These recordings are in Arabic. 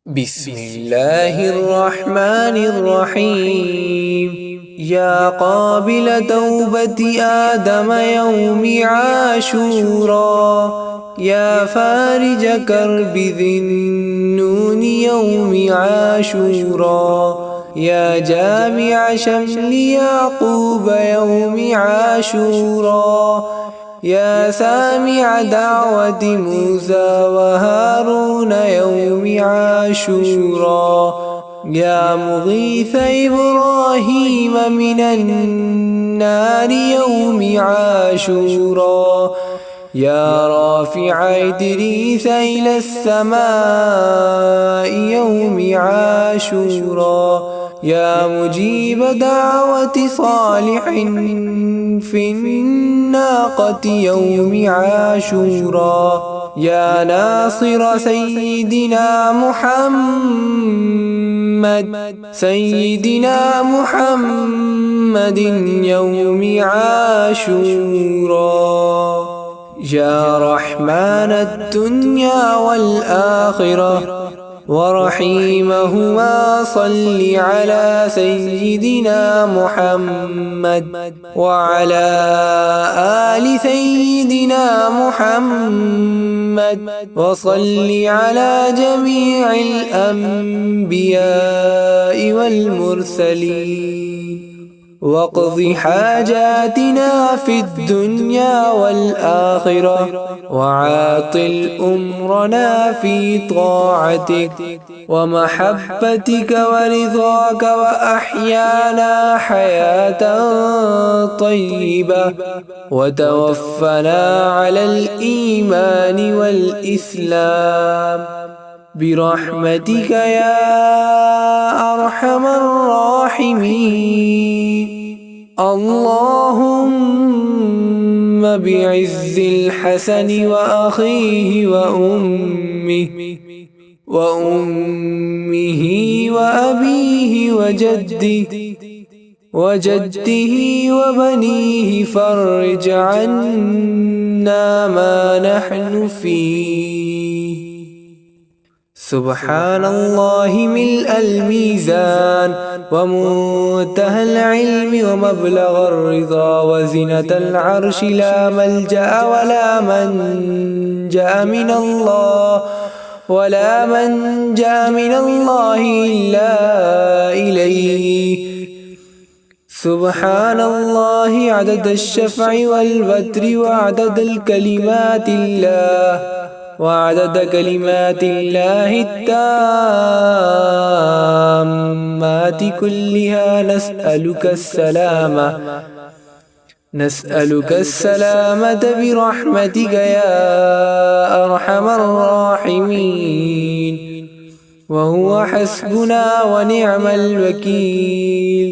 بسم الله الرحمن الرحيم. يا قابل توبة آدم يوم عاشورا، يا فارج كرب ذي النون يوم عاشورا، يا جامع شمل يعقوب يوم عاشورا، يا سامع دعوة موسى وهارون يوم عاشورا، يا مغيث إبراهيم من النار يوم عاشورا، يا رافع إدريس إلى السماء يوم عاشورا، يا مجيب دعوة صالح في الناقة يوم عاشورا، يا ناصر سيدنا محمد يوم عاشورا، يا رحمن الدنيا والآخرة ورحيمهما صل على سيدنا محمد وعلى آل سيدنا محمد، وصل على جميع الأنبياء والمرسلين، واقض حاجاتنا في الدنيا والآخرة، وعاطل أمرنا في طاعتك ومحبتك ورضاك، وأحيانا حياة طيبة، وتوفنا على الإيمان والإسلام برحمتك يا أرحم الراحمين. اللهم بعز الحسن وأخيه وأمه وأبيه وجده وبنيه، فرج عنا ما نحن فيه. سبحان الله ملء الميزان ومنتهى العلم ومبلغ الرضا وزنة العرش، لا ملجأ ولا منجأ من الله إلا إليه. سبحان الله عدد الشفع والوتر وعدد الكلمات الله، وعدد كلمات الله التامات كلها. نسألك السلامة برحمتك يا أرحم الراحمين، وهو حسبنا ونعم الوكيل،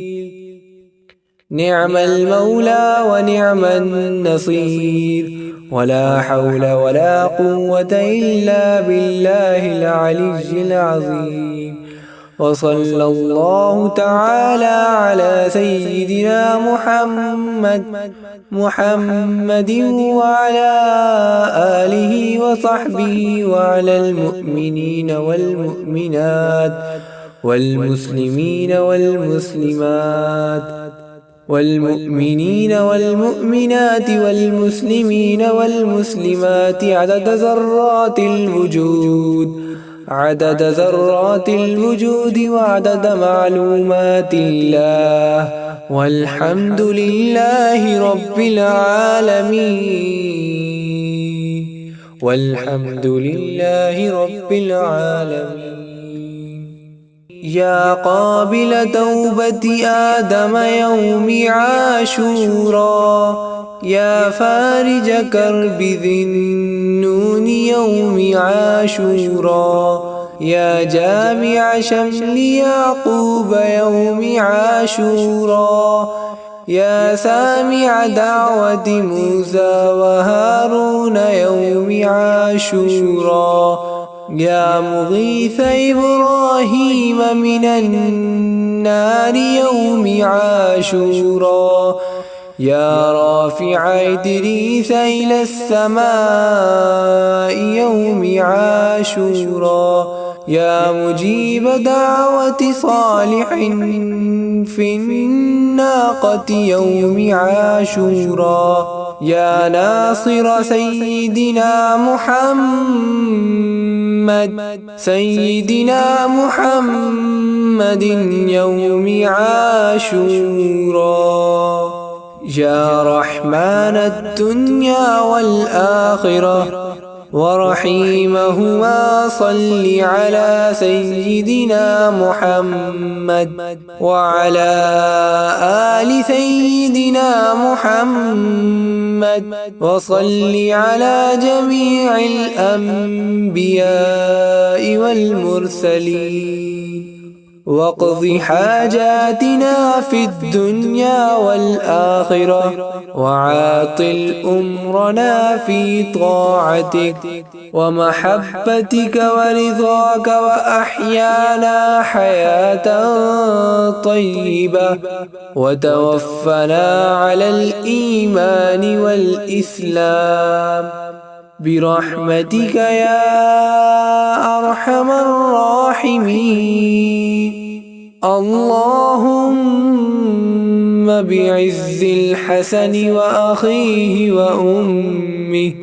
نعم المولى ونعم النصير، ولا حول ولا قوة إلا بالله العلي العظيم. وصلى الله تعالى على سيدنا محمد وعلى آله وصحبه وعلى المؤمنين والمؤمنات والمسلمين والمؤمنات والمسلمين والمسلمات عدد ذرات الوجود وعدد معلومات الله، والحمد لله رب العالمين. يا قابل توبة آدم يوم عاشورا، يا فارج كرب ذي النون يوم عاشورا، يا جامع شمل يعقوب يوم عاشورا، يا سامع دعوة موسى وهارون يوم عاشورا، يا مغيث إبراهيم من النار يوم عاشورا، يا رافع إدريس إلى السماء يوم عاشورا، يا مجيب دعوة صالح في الناقة يوم عاشورا يا ناصر سيدنا محمد يوم عاشورا يا رحمن الدنيا والآخرة ورحيمهما صل على سيدنا محمد وعلى آل سيدنا محمد وصل على جميع الأنبياء والمرسلين واقض حاجاتنا في الدنيا والآخرة وعاطل أمرنا في طاعتك ومحبتك ورضاك وأحيانا حياة طيبة وتوفنا على الإيمان والإسلام برحمتك يا أرحم الراحمين. اللهم بعز الحسن وأخيه وأمه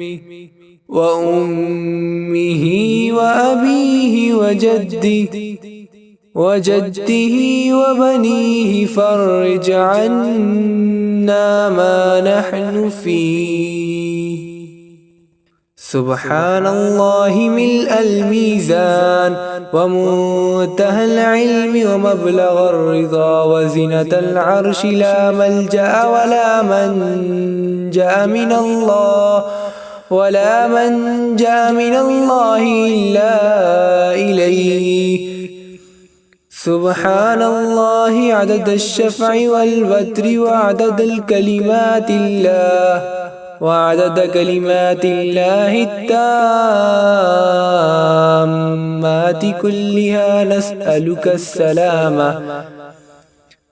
وأبيه وجده وبنيه فرج عنا ما نحن فيه. سبحان الله ملء الميزان ومنتهى العلم ومبلغ الرضا وزنة العرش لا ملجأ ولا منجأ من الله إلا إليه. سبحان الله عدد الشفع والوتر وعدد الكلمات الله وعدد كلمات الله التامات كلها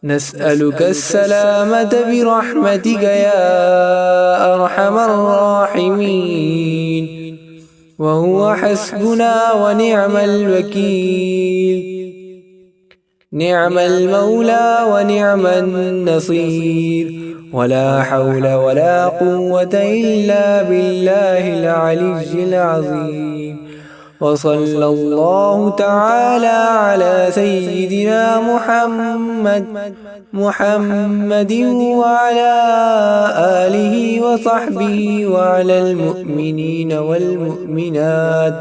نسألك السلامة برحمتك يا أرحم الراحمين. وهو حسبنا ونعم الوكيل نعم المولى ونعم النصير ولا حول ولا قوة إلا بالله العلي العظيم. وصلى الله تعالى على سيدنا محمد وعلى آله وصحبه وعلى المؤمنين والمؤمنات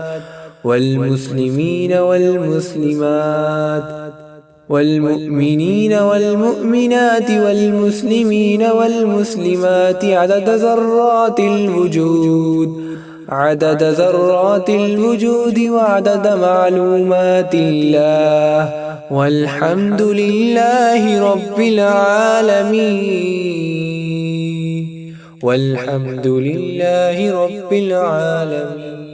والمسلمين والمؤمنات والمسلمين والمسلمات عدد ذرات الوجود وعدد معلومات الله. والحمد لله رب العالمين.